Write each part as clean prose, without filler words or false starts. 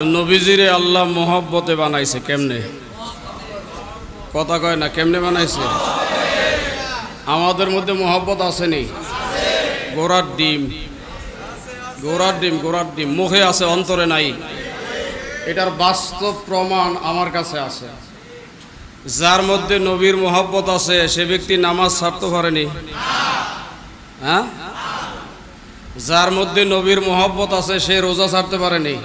नबीजिरे अल्लाह मोहब्बते बनाइছে केमने কথা কয় না কেমনে বানাইছে আমাদের মধ্যে मोहब्बत আসেনি গোরার ডিম মুখে আছে অন্তরে নাই এটার বাস্তব প্রমাণ আমার কাছে আছে যার মধ্যে নবীর मोहब्बत আছে সে ব্যক্তি নামাজ ছাড়তে পারেনি হ্যাঁ যার মধ্যে নবীর मोहब्बत আছে সে রোজা ছাড়তে পারেনি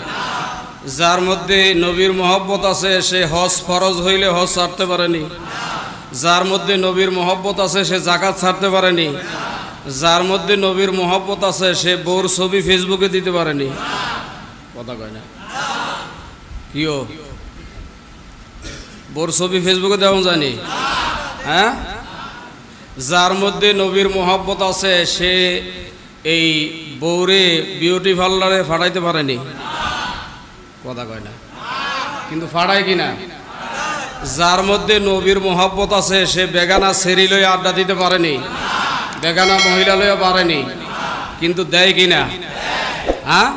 যার মধ্যে নবীর मोहब्बत আছে সে হজ ফরজ হইলে হজ ছাড়তে পারেনি যার মধ্যে নবীর मोहब्बत আছে সে যাকাত ছাড়তে পারেনি যার মধ্যে নবীর मोहब्बत আছে সে বউর ছবি ফেসবুকে দিতে পারেনি কথা কয় না কিও বউর ছবি ফেসবুকে দেওয়া জানি হ্যাঁ যার মধ্যে নবীর मोहब्बत আছে সে এই বউরে বিউটি পার্লারে ফাটাইতে পারেনি কথা কয় না কিন্তু ফাড়ায় কিনা যার মধ্যে নবীর मोहब्बत আছে সে বেগানা সেরি লয়ে আড্ডা দিতে পারেনি বেগানা মহিলা লয়ে পারেনি কিন্তু দেয় কিনা হ্যাঁ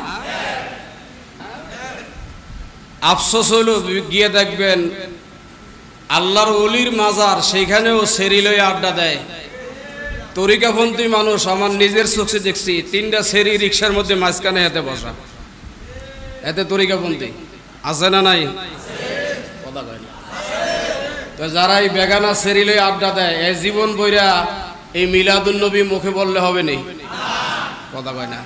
আফসোস হলো গিয়ে দেখবেন আল্লাহর ওলির মাজার সেখানেও সেরি লয়ে আড্ডা দেয় তরিকাপন্থী মানুষ আমার নিজের চোখে দেখছি তিনটা সেরি রিকশার মধ্যে মাঝখানে হেঁটে বসা এতে তরিকাপন্থী আছে না নাই কথা কয় না তো যারা এই বেগানা সেরিলে আড্ডা দেয় এই জীবন বইরা এই মিলাদুন নবী মুখে বললে হবে না কথা কয় না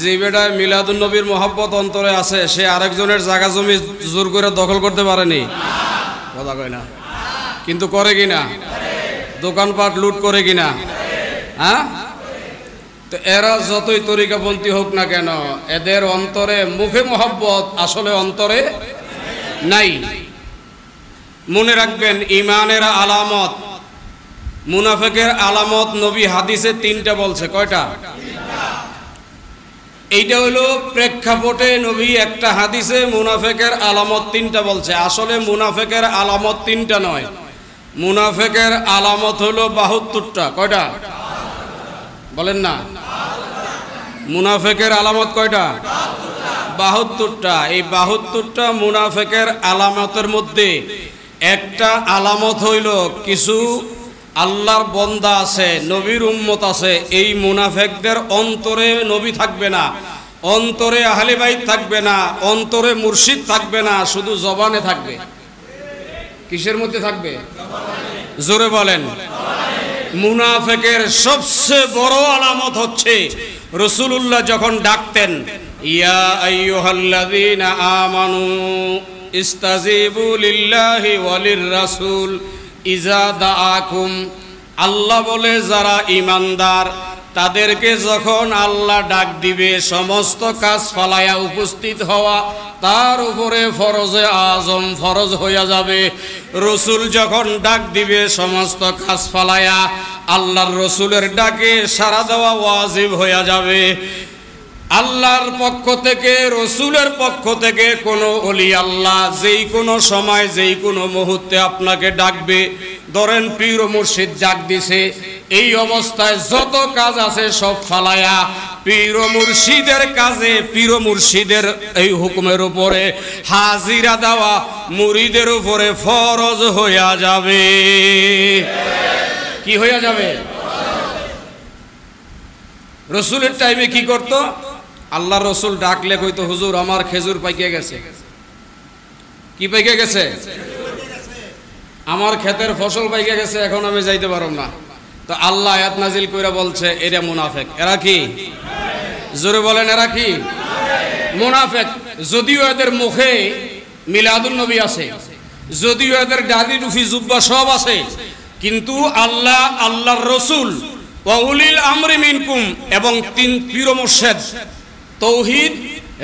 যে বেটা মিলাদুন নবীর मोहब्बत অন্তরে আছে সে আরেকজনের জায়গা জমি জোর করে দখল করতে পারেনি কথা কয় না কিন্তু করে কিনা দোকানপাট লুট করে কিনা হ্যাঁ তো এরা যতই তরিকাপন্থী হোক না কেন এদের অন্তরে মুখে मोहब्बत আসলে অন্তরে নাই মনে রাখবেন ঈমানের আলামত মুনাফিকের আলামত নবী হাদিসে তিনটা বলছে কয়টা এইটা হলো প্রেক্ষাপটে নবী একটা হাদিসে মুনাফিকের আলামত তিনটা বলছে আসলে মুনাফিকের আলামত তিনটা নয় মুনাফিকের আলামত হলো 72টা কয়টা বলেন না মুনাফিকের আলামত কয়টা 72টা এই 72টা মুনাফিকের আলামতের মধ্যে একটা আলামত হইল কিছু আল্লাহর বান্দা আছে নবীর উম্মত আছে এই মুনাফিকদের অন্তরে নবী থাকবে না অন্তরে আহলে বাইত থাকবে না অন্তরে মুর্শিদ থাকবে না শুধু জবানে থাকবে কিসের মধ্যে থাকবে জোরে বলেন মুনাফিকের সবচেয়ে বড় আলামত হচ্ছে রাসূলুল্লাহ যখন ডাকতেন ইয়া আইয়ুহাল্লাযীনা আমানু ইস্তাজিবু লিল্লাহি ওয়ালির রাসূল ইজা দাআকুম আল্লাহ বলে যারা ঈমানদার তাদেরকে যখন আল্লাহ ডাক দিবে সমস্ত কাজ ফালায়া উপস্থিত হওয়া তার উপরে ফরজে আজম ফরজ হয়ে যাবে রাসূল যখন ডাক দিবে সমস্ত কাজ ফালায়া আল্লাহর রাসূলের ডাকে সাড়া দেওয়া ওয়াজিব হয়ে যাবে আল্লাহর পক্ষ থেকে রাসূলের পক্ষ থেকে কোনো ওলি আল্লাহ যেই কোনো সময় যেই কোনো মুহূর্তে আপনাকে ডাকবে ধরেন পীর মুর্শিদ ডাক দিছে এই অবস্থায় যত কাজ আছে সব ফালায়া পীর মুর্শিদের কাজে পীর মুর্শিদের এই হুকুমের উপরে হাজিরা দেওয়া মুরিদের উপরে ফরজ হইয়া যাবে কি হইয়া যাবে রাসূলের টাইমে কি করত আল্লাহর রাসূল ডাকলে কইতো হুজুর আমার খেজুর পাইকে গেছে কি পাইকে গেছে আমার ক্ষেতের ফসল পাইকে গেছে এখন আমি যাইতে পারব না তো আল্লাহ আয়াত নাজিল কইরা বলছে এরা মুনাফিক এরা কি জোরে বলেন এরা কি মুনাফিক যদিও এদের মুখে মিলাদুন নবী আছে যদিও এদের দাড়ি টুপি জুব্বা সব আছে কিন্তু আল্লাহ আল্লাহর রাসূল ওয়া উলিল আমরি মিনকুম এবং তিন পীর মুর্শিদ তৌহিদ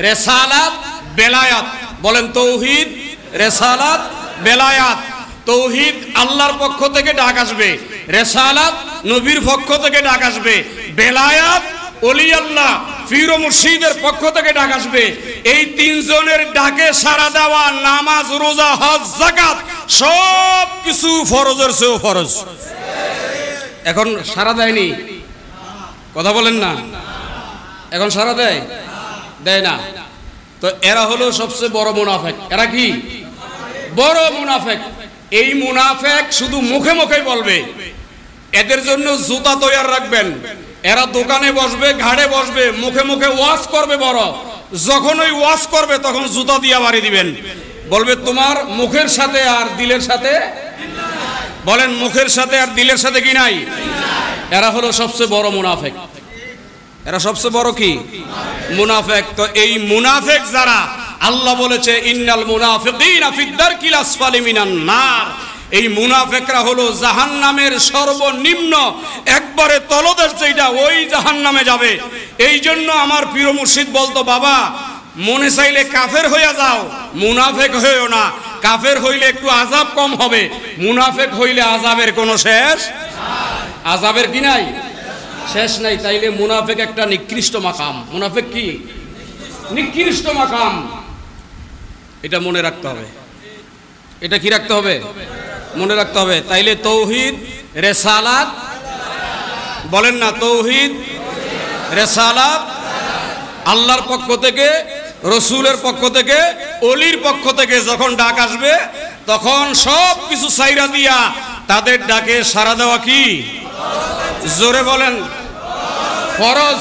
রিসালাত বেলায়াত বলেন তৌহিদ রিসালাত বেলায়াত তৌহিদ আল্লাহর পক্ষ থেকে ডাক আসবে রিসালাত নবীর পক্ষ থেকে ডাক আসবে বেলায়াত ওলি আল্লাহ পীর মুর্শিদের পক্ষ থেকে ডাক আসবে এই তিনজনের ডাকে সাড়া দেওয়া নামাজ রোজা হজ যাকাত সব কিছু ফরজের চেয়েও ফরজ এখন সাড়া দেয়নি কথা বলেন না এখন সাড়া দেয় না তো এরা হলো সবচেয়ে বড় মুনাফেক। এরা কি বড় মুনাফেক? এই মুনাফেক শুধু মুখে মুখে বলবে। এদের জন্য জুতা তৈরি রাখবেন। এরা দোকানে বসবে, ঘাড়ে বসবে, মুখে মুখে ওয়াজ করবে বড়। যখন ওই ওয়াজ করবে তখন জুতা দিয়া বাড়ি দিবেন, বলবে তোমার মুখের সাথে আর দিলের সাথে, বলেন মুখের সাথে আর দিলের সাথে কি নাই? এরা হলো সবচেয়ে বড় মুনাফেক। এরা সবচেয়ে বড় কি মুনাফেক। তো এই মুনাফেক যারা, আল্লাহ বলেছে ইন্নাল মুনাফিকিনা ফিদ দারকিল আসফালি মিনান নার, এই মুনাফেকরা হলো জাহান্নামের সর্বনিম্ন একবারে তলদেশ, যেটা ওই জাহান্নামে যাবে। এই জন্য আমার প্রিয় মুর্শিদ বলতো, বাবা মনে চাইলে কাফের হইয়া যাও, মুনাফেক হইও না। কাফের হইলে একটু আযাব কম হবে, মুনাফেক হইলে আযাবের কোনো শেষ, আযাবের কি নাই, শেষ নাই। তাইলে মুনাফেক একটা নিকৃষ্ট মাকাম। মুনাফেক কি নিকৃষ্ট মাকাম, এটা মনে রাখতে হবে। এটা কি রাখতে হবে? মনে রাখতে হবে। তাইলে তৌহিদ রিসালাত, বলেন না তৌহিদ রিসালাত, আল্লাহর পক্ষ থেকে, রসুলের পক্ষ থেকে, ওলির পক্ষ থেকে যখন ডাক আসবে তখন সব কিছু সাইরা দিয়া তাদের ডাকে সাড়া দেওয়া কি জোরে বলেন ফরজ।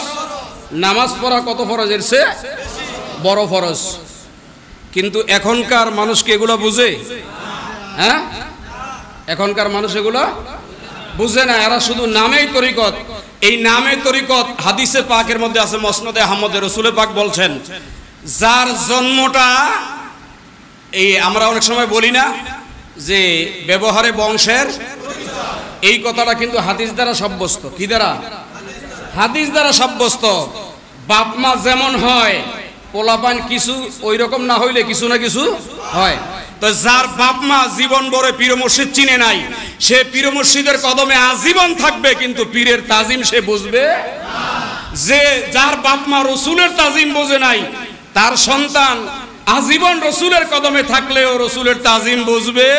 নামাজ পড়া কত ফরজ, এর চেয়ে বড় ফরজ। কিন্তু এখনকার মানুষ কি এগুলো বুঝে? হ্যাঁ, এখনকার মানুষ এগুলো বুঝে না। এরা শুধু নামেই তরিকত। এই নামে তরিকত হাদিসে পাকের মধ্যে আছে, মসনদে আহমদে রসুলে পাক বলছেন, যার জন্মটা, এই আমরা অনেক সময় বলি না যে ব্যবহারে বংশের, এই কথাটা কিন্তু হাদিস দ্বারা সাব্যস্ত। কি দ্বারা? হাদিস দ্বারা সাব্যস্ত। বাপ মা যেমন হয়, পোলাপান কিছু ওই রকম না হইলে কিছু না কিছু হয়। তো যার বাপ মা জীবন ভরে পীর মুর্শিদ চিনে নাই, সে পীর মুর্শিদের কদমে আজীবন থাকবে, কিন্তু পীরের তাজিম সে বুঝবে। যে যার বাপ মা রসুলের তাজিম বোঝে নাই, তার সন্তান আজীবন রসুলের কদমে থাকলেও রসুলের তাজিম বুঝবে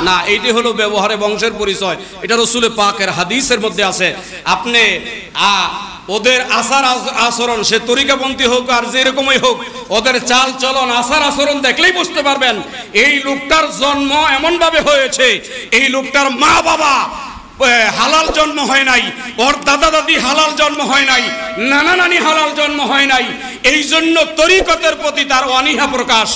না। এইটি হলো ব্যবহারে বংশের পরিচয়। এটা রসুলে পাকের হাদিসের মধ্যে আছে। আপনি ওদের আচার আচরণ, সে তরিকাপন্থী হোক আর যেরকমই হোক, ওদের চাল চলন, আচার আচরণ দেখলেই বুঝতে পারবেন এই লোকটার জন্ম এমন ভাবে হয়েছে, এই লোকটার মা বাবা হালাল জন্ম হয় নাই, ওর দাদা দাদি হালাল জন্ম হয় নাই, নানা নানি হালাল জন্ম হয় নাই। এই জন্য তরিকতের প্রতি তার অনীহা প্রকাশ।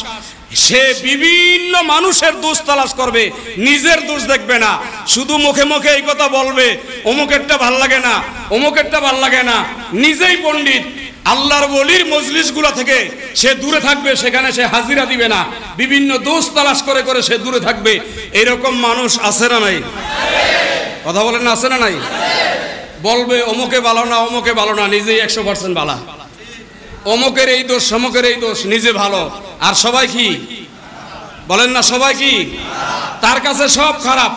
সে বিভিন্ন মানুষের দোষ তালাশ করবে, নিজের দোষ দেখবে না। শুধু মুখে মুখে এই কথা বলবে, অমুকেরটা ভাল লাগে না, অমুকেরটা ভাল লাগে না। নিজেই পণ্ডিত, আল্লাহর ওলির মজলিসগুলো থেকে সে দূরে থাকবে, সেখানে সে হাজিরা দিবে না। বিভিন্ন দোষ তালাশ করে করে সে দূরে থাকবে। এরকম মানুষ আছে না নাই? কথা বলেন না, আছে না নাই? বলবে অমুকে ভালো না, অমুকে ভালো না, নিজেই 100% ভালো। অমুকের এই দোষ, সমুকের এই দোষ, নিজে ভালো। আর সবাই কি বলেন না? সবাই কি? তার কাছে সব খারাপ,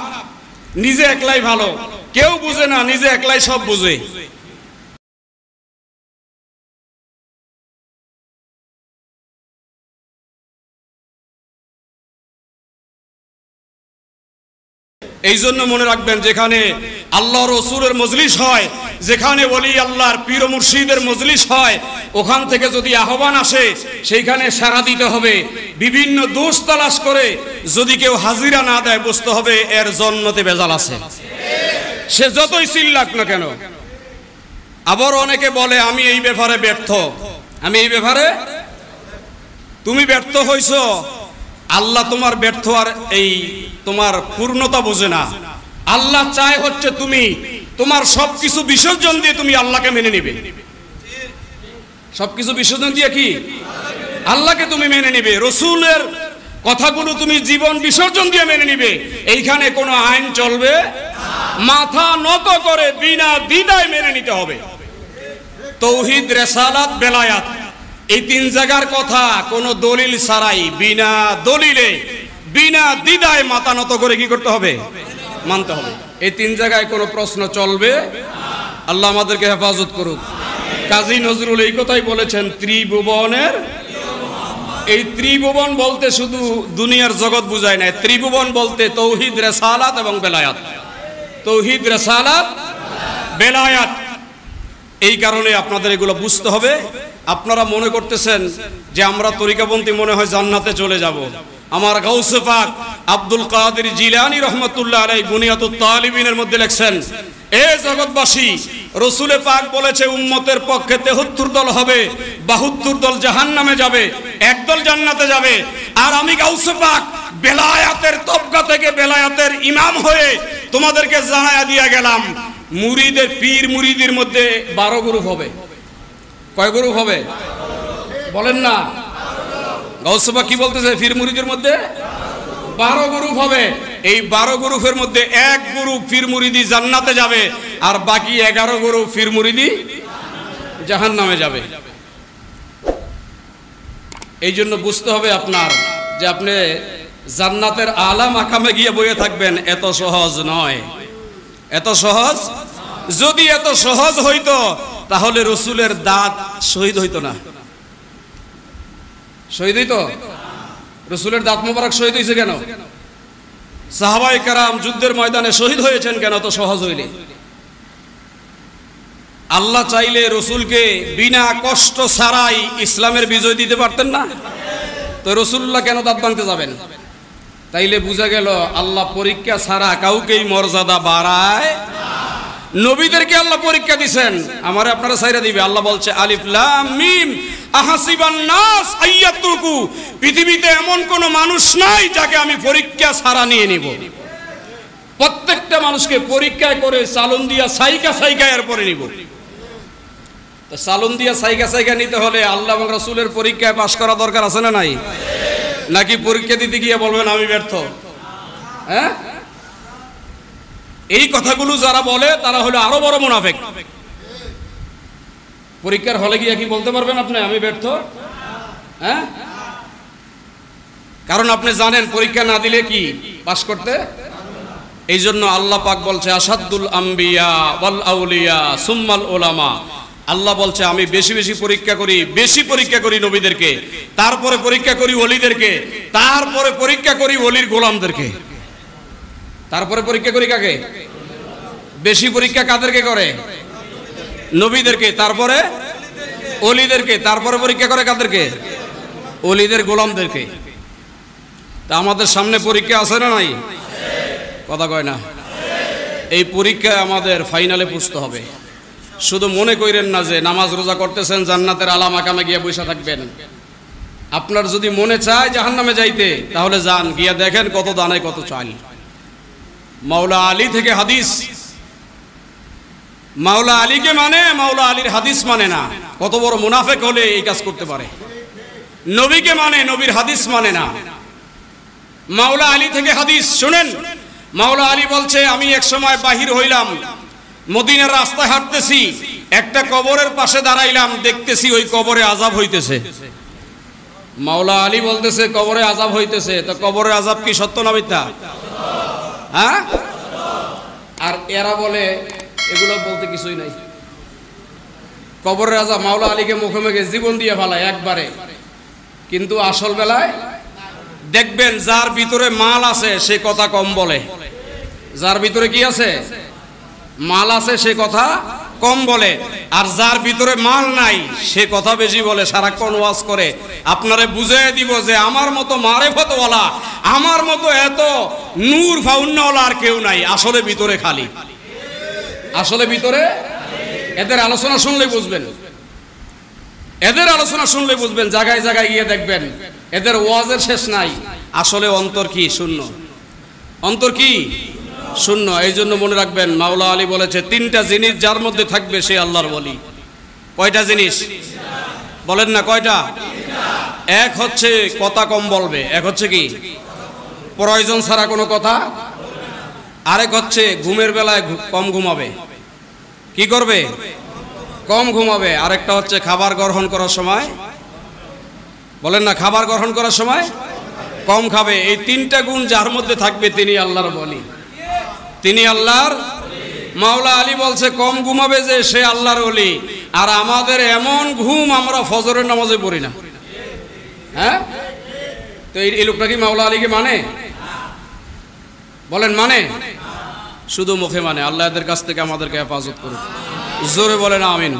নিজে একলাই ভালো। কেউ বুঝে না, নিজে একলাই সব বুঝে। এই জন্য মনে রাখবেন, যেখানে আল্লাহ রসুলের মজলিস হয়, যেখানে ওলি আল্লাহর পীর মুর্শিদের মজলিস হয়, ওখান থেকে যদি আহ্বান আসে সেইখানে সাড়া দিতে হবে। বিভিন্ন দোষ তালাশ করে যদি কেউ হাজিরা না দেয়, বুঝতে হবে এর জন্মতে ভেজাল আছে, সে যতই চিল্লাক না কেন। আবার অনেকে বলে আমি এই ব্যাপারে ব্যর্থ, আমি এই ব্যাপারে। তুমি ব্যর্থ হইছ, আল্লাহ তোমার ব্যর্থ আর এই তোমার পূর্ণতা বোঝে না। আল্লাহ চায় হচ্ছে তুমি তোমার সবকিছু বিসর্জন দিয়ে তুমি আল্লাহকে মেনে নিবে। সবকিছু বিসর্জন দিয়ে কি আল্লাহকে তুমি মেনে নিবে। রসুলের কথাগুলো তুমি জীবন বিসর্জন দিয়ে মেনে নিবে। এইখানে কোনো আইন চলবে, মাথা নত করে বিনা দ্বিধায় মেনে নিতে হবে। তৌহিদ, রিসালাত, বেলায়াত, এই তিন জায়গার কথা কোনো দলিল ছাড়াই, বিনা দলিলে, বিনা দ্বিধায় মাথা নত করে কি করতে হবে? মানতে হবে। এই তিন জায়গায় কোনো প্রশ্ন চলবে। আল্লাহ আমাদেরকে হেফাজত করুক। কাজী নজরুল এই কথাই বলেছেন, ত্রিভুবনের, এই ত্রিভুবন বলতে শুধু দুনিয়ার জগৎ বুঝায় না। ত্রিভুবন বলতে তৌহিদ, রিসালাত এবং বেলায়াত। তৌহিদ, রিসালাত, বেলায়াত। এই কারণে আপনাদের এগুলো বুঝতে হবে। আপনারা মনে করতেছেন যে আমরা তরিকাপন্থী মনে হয় জান্নাতে চলে যাব। আমার গাউসে পাক আব্দুল কাদের জিলানী রহমতুল্লাহ আলাইহি বুনিয়াতুত তালিবিনের মধ্যে লেখছেন, এ জগৎবাসী, রসুলে পাক বলেছে উম্মতের পক্ষে ৭৩ দল হবে, ৭২ দল জাহান্নামে যাবে, একদল জান্নাতে যাবে। আর আমি গাউসে পাক বেলায়াতের তবকা থেকে বেলায়াতের ইমাম হয়ে তোমাদেরকে জানায়া দিয়া গেলাম, মুরিদের পীর মুরিদের মধ্যে 12 গ্রুপ হবে। কয় গ্রুপ হবে বলেন না? গাউসে পাক কি বলতেছে? পীর মুরিদের মধ্যে 12 গ্রুপ হবে। এই 12 গ্রুপের মধ্যে এক গ্রুপ পীর মুরিদি জান্নাতে যাবে, আর বাকি 11 গ্রুপ পীর মুরিদি জাহান্নামে যাবে। এই জন্য বুঝতে হবে আপনার যে আপনি জান্নাতের আলা মাকামে গিয়ে বইয়ে থাকবেন, এত সহজ নয়, এত সহজ। যদি এত সহজ হইতো তাহলে রসুলের দাঁত শহীদ হইতো না। শহীদ হইতো? রসুলের দাঁত মোবারক শহীদ হয়েছে কেন? সাহাবায়ে কেরাম যুদ্ধের ময়দানে শহীদ হয়েছেন কেন? তো সহজ হইলে আল্লাহ চাইলে রসুলকে বিনা কষ্ট ছাড়াই ইসলামের বিজয় দিতে পারতেন না? তো রসুল্লাহ কেন দাঁত ভাঙতে যাবেন? তাইলে বুঝা গেল আল্লাহ পরীক্ষা ছাড়া কাউকেই মর্যাদা বাড়ায়। নবীদেরকে আল্লাহ পরীক্ষা দিবেন, আমারে আপনারা ছাইরা দিবে। আল্লাহ বলছে আলিফ লাম মিম আহাসিবান নাস আইয়াতুকু, পৃথিবীতে এমন কোন মানুষ নাই যাকে আমি পরীক্ষা ছাড়া নিয়ে নিব। প্রত্যেকটা মানুষকে পরীক্ষা করে চালন দিয়া সাইকা সাইকা এরপরে নিব। তো চালন দিয়া সাইকা সাইকা নিতে হলে আল্লাহ এবং রাসূলের পরীক্ষায় পাশ করা দরকার আছে না নাই? নাকি পরীক্ষা দিতে গিয়ে বলবেন আমি ব্যর্থ? হ্যাঁ, এই কথাগুলো যারা বলে তারা হলো আরো বড় মুনাফিক। পরীক্ষার হলে গিয়ে কি বলতে পারবেন আপনি আমি ব্যর্থ? হ্যাঁ, কারণ আপনি জানেন পরীক্ষা না দিলে কি পাশ করতে। এই জন্য আল্লাহ পাক বলছে আসাদুল আম্বিয়া ওয়াল আউলিয়া সুম্মাল উলামা। আল্লাহ বলছে আমি বেশি বেশি পরীক্ষা করি, বেশি পরীক্ষা করি নবীদেরকে, তারপরে পরীক্ষা করি ওলিদেরকে, তারপরে পরীক্ষা করি ওলির গোলামদেরকে, তারপরে পরীক্ষা করি কাকে? বেশি পরীক্ষা কাদেরকে করে? নবীদেরকে, তারপরে ওলিদেরকে, তারপরে পরীক্ষা করে কাদেরকে? ওলিদের গোলামদেরকে। তা আমাদের সামনে পরীক্ষা আছে না নাই? কথা কয় না। এই পরীক্ষায় আমাদের ফাইনালে পুষতে হবে। শুধু মনে করেন না যে নামাজ রোজা করতেছেন জান্নাতের আলা মাকামে গিয়ে বসে থাকবেন। আপনার যদি মনে চায় জাহান্নামে যাইতে তাহলে যান, গিয়া দেখেন কত দানে কত চাল। মাওলা আলী থেকে হাদিস, মাওলা আলীকে মানে, মাওলা আলীর হাদিস মানে না। কত বড় মুনাফিক হলে এই কাজ করতে পারে? নবীকে মানে, নবীর হাদিস মানে না। মাওলা আলী থেকে হাদিস শুনেন। মাওলা আলী বলছে আমি এক সময় বাহির হইলাম, মদিনার রাস্তায় হাঁটতেছি, একটা কবরের পাশে দাঁড়াইলাম, দেখতেছি ওই কবরে আযাব হইতেছে। মাওলা আলী বলতেছে কবরে আযাব হইতেছে, তো কবরের আযাব কি সত্য না মিথ্যা? হ্যাঁ, আর এরা বলে এগুলো বলতে কিছুই নাই। কবরের আযাব মাওলা আলীকে মুখে মুখে জীবন দিয়ে ফেলায় একবারে, কিন্তু আসল বেলায় দেখবেন যার ভিতরে মাল আছে সে কথা কম বলে। যার ভিতরে কি আছে? মাল আছে, সে কথা কম বলে। আর যার ভিতরে মাল নাই সে কথা বেশি বলে, সারাক্ষণ ওয়াজ করে। আপনারে বুঝিয়ে দিব যে আমার মতো মারেফতওয়ালা, আমার মতো এত নূর ফাউন্নাওয়ালা আর কেউ নাই। আসলে ভিতরে খালি, আসলে ভিতরে। এদের আলোচনা শুনলে বুঝবেন, এদের আলোচনা শুনলে বুঝবেন। জায়গায় জায়গায় গিয়ে দেখবেন এদের ওয়াজের শেষ নাই। আসলে অন্তর কি? শূন্য। অন্তর কি? শূন্য। এই জন্য মনে রাখবেন মাওলা আলী বলেছে তিনটা জিনিস যার মধ্যে থাকবে সে আল্লাহর ওলি। কয়টা জিনিস বলেন না? কয়টা? এক হচ্ছে কথা কম বলবে, এক হচ্ছে কি প্রয়োজন ছাড়া কোনো কথা। আরেক হচ্ছে ঘুমের বেলায় কম ঘুমাবে। কি করবে? কম ঘুমাবে। আরেকটা হচ্ছে খাবার গ্রহণ করার সময়, বলেন না, খাবার গ্রহণ করার সময় কম খাবে। এই তিনটা গুণ যার মধ্যে থাকবে তিনি আল্লাহর ওলি, তিনি আল্লাহর। মাওলা আলী বলছে কম ঘুমাবে যে সে আল্লাহর ওলি। আর আমাদের এমন ঘুম, আমরা ফজরের নামাজে পড়ি না। হ্যাঁ, তো এই লোকটা কি মাওলা আলীকে মানে? বলেন মানে? শুধু মুখে মানে। আল্লাহ এদের কাছ থেকে আমাদেরকে হেফাজত করুন। জোরে বলেন আমিন।